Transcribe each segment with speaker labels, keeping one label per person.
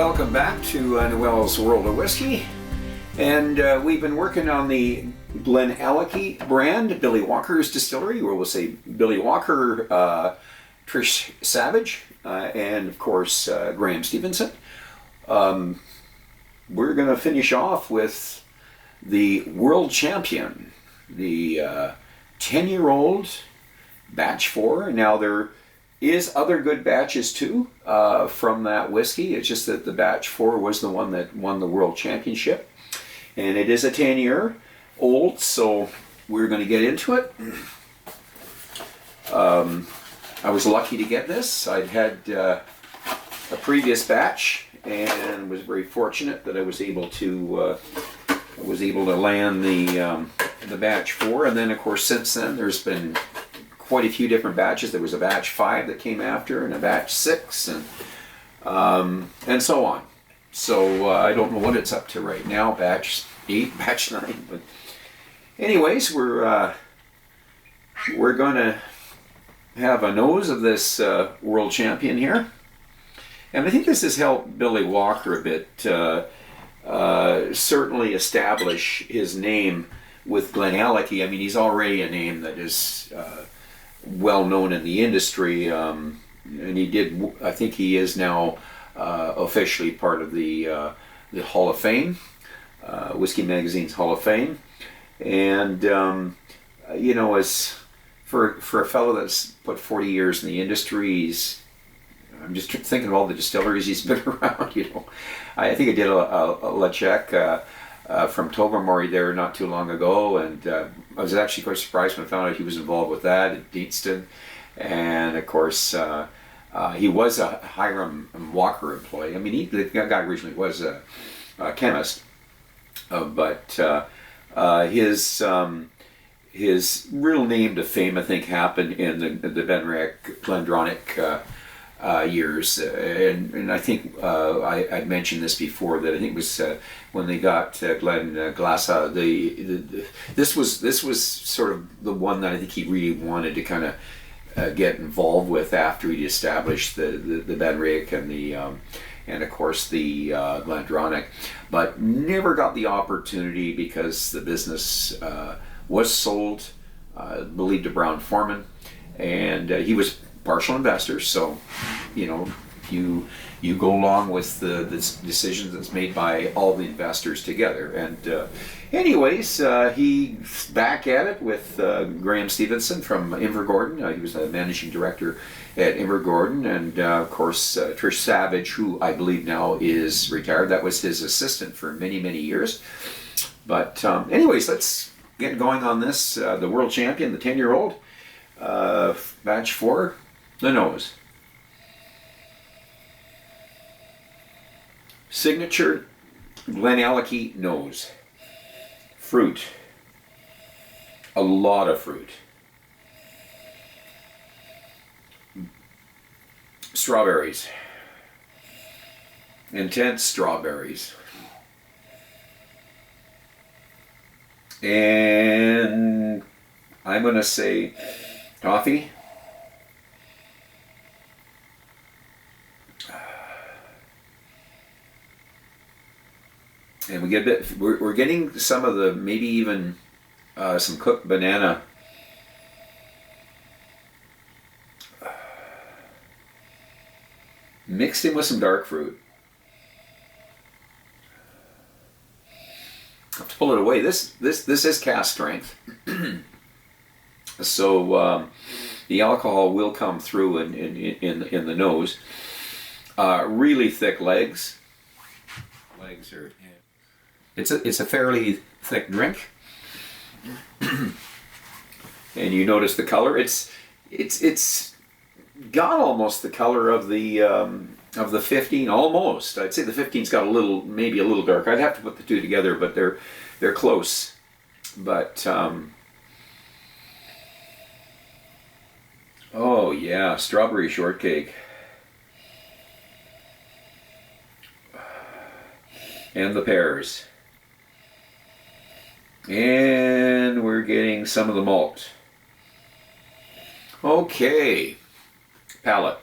Speaker 1: Welcome back to Noel's World of Whiskey, and we've been working on the Glenallachie brand, Billy Walker's distillery, or we'll say Billy Walker, Trisha Savage, and of course Graham Stevenson. We're going to finish off with the world champion, the 10-year-old batch 4. Now there is other good batches too from that whiskey. It's just that the batch 4 was the one that won the world championship, and it is a 10-year old, so we're going to get into it. I was lucky to get this. I'd had a previous batch and was very fortunate that I was able to land the batch 4, and then of course since then there's been quite a few different batches. There was a batch 5 that came after, and a batch 6, and so on. So I don't know what it's up to right now, batch 8, batch 9. But anyways, we're going to have a nose of this world champion here, and I think this has helped Billy Walker a bit certainly establish his name with Glenallachie. I mean, he's already a name that is well known in the industry, and I think he is now officially part of the Hall of Fame, Whiskey Magazine's Hall of Fame. And you know, as for a fellow that's put 40 years in the industry, I'm just thinking of all the distilleries he's been around. You know, I think I did a check from Tobermory there not too long ago, and I was actually quite surprised when I found out he was involved with that at Deanston. And of course he was a Hiram Walker employee. I mean, the guy originally was a chemist, but his real name to fame, I think, happened in the Benriach Glendronach years, and I think I mentioned this before, that I think it was when they got Glenallachie. This was sort of the one that I think he really wanted to kind of get involved with after he established the Benriach and of course the Glendronach, but never got the opportunity because the business was sold, believed to Brown-Forman, and he was partial investor. So, you know, you go along with the decisions that's made by all the investors together. And anyways, he's back at it with Graham Stevenson from Inver Gordon. He was the managing director at Inver Gordon, and of course Trisha Savage, who I believe now is retired. That was his assistant for many years. But anyways, let's get going on this. The world champion, the 10-year-old, batch 4, the nose. Signature Glenallachie nose. Fruit. A lot of fruit. Strawberries. Intense strawberries. And I'm going to say toffee. And we get a bit, we're getting some of the, maybe even some cooked banana. Mixed in with some dark fruit. I have to pull it away. This is cask strength. So the alcohol will come through in the nose. Really thick legs. Legs are. It's a fairly thick drink, and you notice the color. It's got almost the color of the 15. Almost, I'd say the 15's got maybe a little dark. I'd have to put the two together, but they're close. But oh yeah, strawberry shortcake. And the pears. And we're getting some of the malt. Okay. Palate.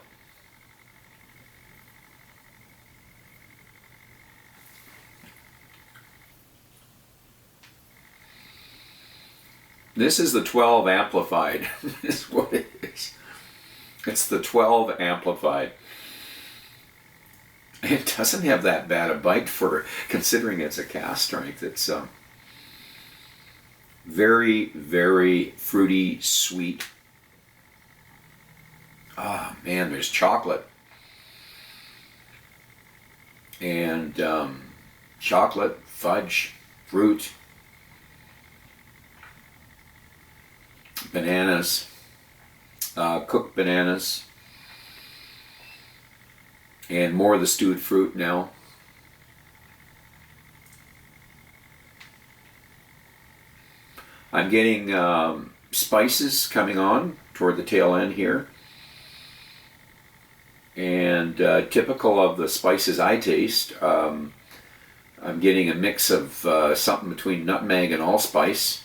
Speaker 1: This is the 12 amplified. Is what it is. It's the 12 amplified. It doesn't have that bad a bite for considering it's a cask strength. It's very, very fruity, sweet. Ah, man, there's chocolate. And chocolate, fudge, fruit, bananas, cooked bananas, and more of the stewed fruit now. I'm getting spices coming on toward the tail end here. And typical of the spices I taste, I'm getting a mix of something between nutmeg and allspice.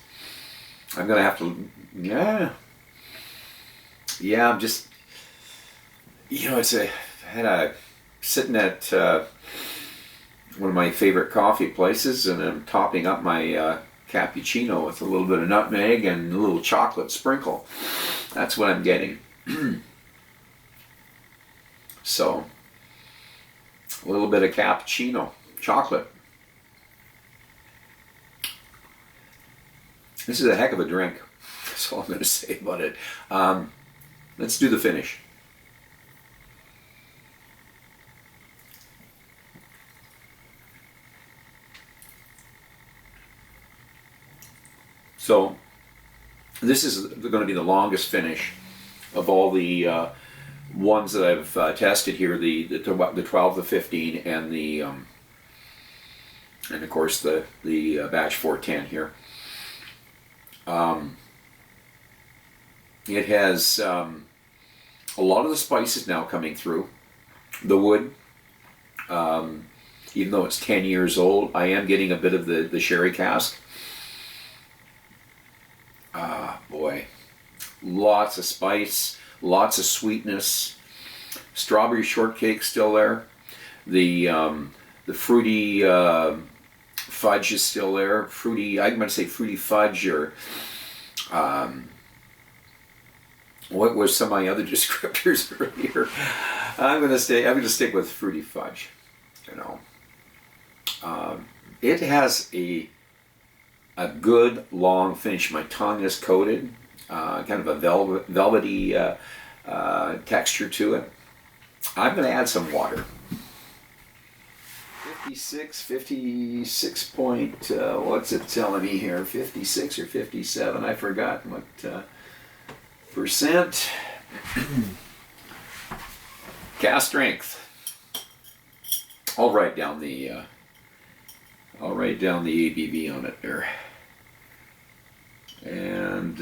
Speaker 1: I'm going to have to, yeah, I'm just, sitting at one of my favorite coffee places, and I'm topping up my cappuccino with a little bit of nutmeg and a little chocolate sprinkle. That's what I'm getting. So, a little bit of cappuccino, chocolate. This is a heck of a drink. That's all I'm going to say about it. Let's do the finish. So, this is going to be the longest finish of all the ones that I've tested here, the 12, the 15, and the and of course the batch 410 here. It has a lot of the spices now coming through. The wood, even though it's 10 years old, I am getting a bit of the sherry cask. Ah, boy, lots of spice. Lots of sweetness, strawberry shortcake still there. The fruity fudge is still there. Fruity, I'm going to say fruity fudge, or what was some of my other descriptors earlier? I'm going to stick with fruity fudge. It has a good long finish. My tongue is coated. Kind of a velvety texture to it. I'm going to add some water. 56 point, what's it telling me here? 56 or 57, I forgot what percent. Cask strength. I'll write down the ABV on it there. And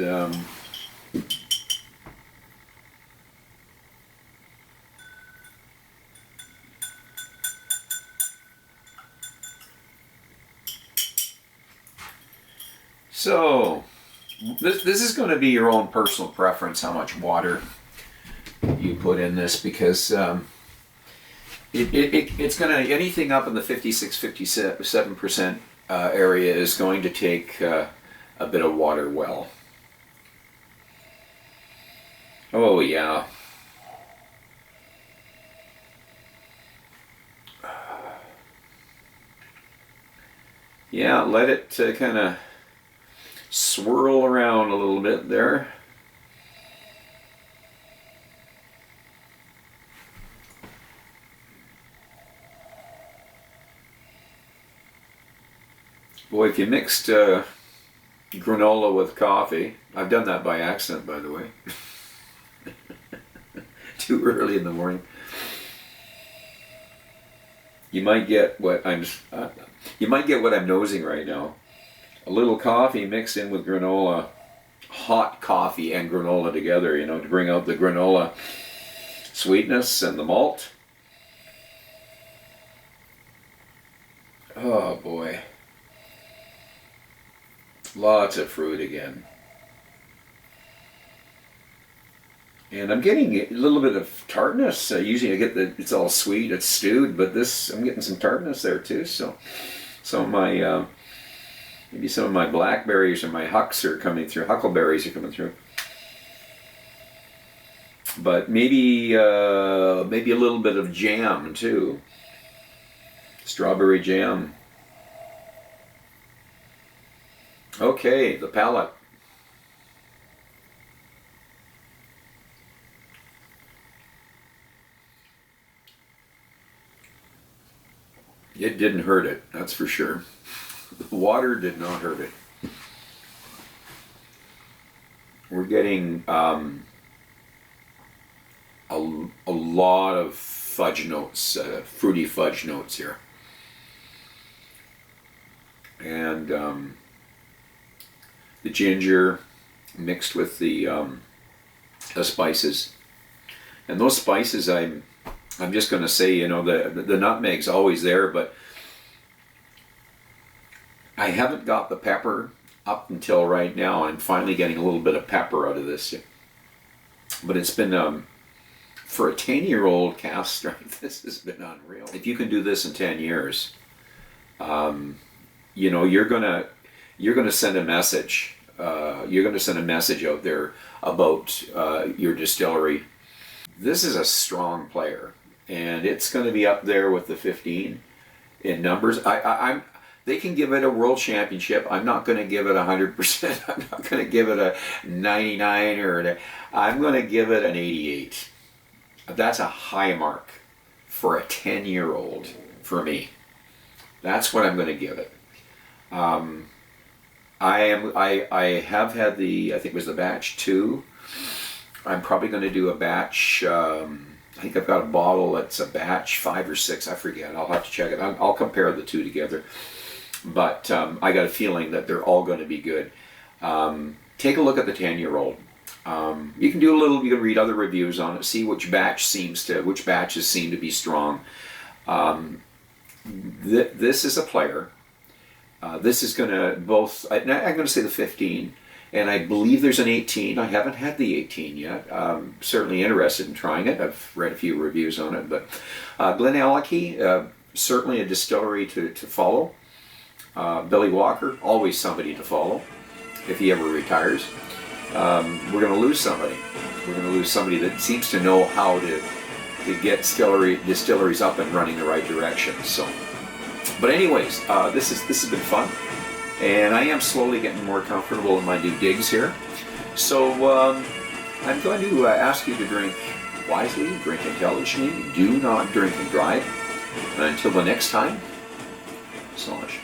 Speaker 1: so this is going to be your own personal preference how much water you put in this, because it's going to, anything up in the 56-57% area is going to take a bit of water well. Oh yeah. Yeah, let it kind of swirl around a little bit there. Boy, if you mixed granola with coffee, I've done that by accident, by the way. Too early in the morning. You might get what I'm nosing right now. A little coffee mixed in with granola, hot coffee and granola together, to bring out the granola sweetness and the malt. Oh boy. Lots of fruit again. And I'm getting a little bit of tartness. Usually I get it's all sweet, it's stewed, but I'm getting some tartness there too. So my Maybe some of my blackberries or my hucks are coming through. Huckleberries are coming through. But maybe maybe a little bit of jam too. Strawberry jam. Okay, the palate. It didn't hurt it, that's for sure. The water did not hurt it. We're getting a lot of fudge notes, fruity fudge notes here. And the ginger mixed with the spices. And those spices, I'm just going to say, you know, the nutmeg's always there, but I haven't got the pepper up until right now. I'm finally getting a little bit of pepper out of this. But it's been, for a 10-year-old cask strength, this has been unreal. If you can do this in 10 years, you know, you're gonna send a message. You're gonna send a message out there about your distillery. This is a strong player, and it's going to be up there with the 15 in numbers. They can give it a world championship. I'm not going to give it 100%. I'm not going to give it a 99 I'm going to give it an 88. That's a high mark for a 10-year-old for me. That's what I'm going to give it. I have had I think it was the batch 2. I'm probably going to do a batch, I think I've got a bottle that's a batch 5 or 6, I forget. I'll have to check it. I'll compare the two together. But I got a feeling that they're all going to be good. Take a look at the 10-year-old. You can do you can read other reviews on it, see which batches seem to be strong. This is a player. This is going to I'm going to say the 15. And I believe there's an 18. I haven't had the 18 yet. I'm certainly interested in trying it. I've read a few reviews on it. But Glenallachie, certainly a distillery to follow. Billy Walker, always somebody to follow if he ever retires. We're going to lose somebody. We're going to lose somebody that seems to know how to get distilleries up and running the right direction. So, but anyways, this has been fun. And I am slowly getting more comfortable in my new digs here. So I'm going to ask you to drink wisely, drink intelligently, do not drink and drive. And until the next time, Sláinte.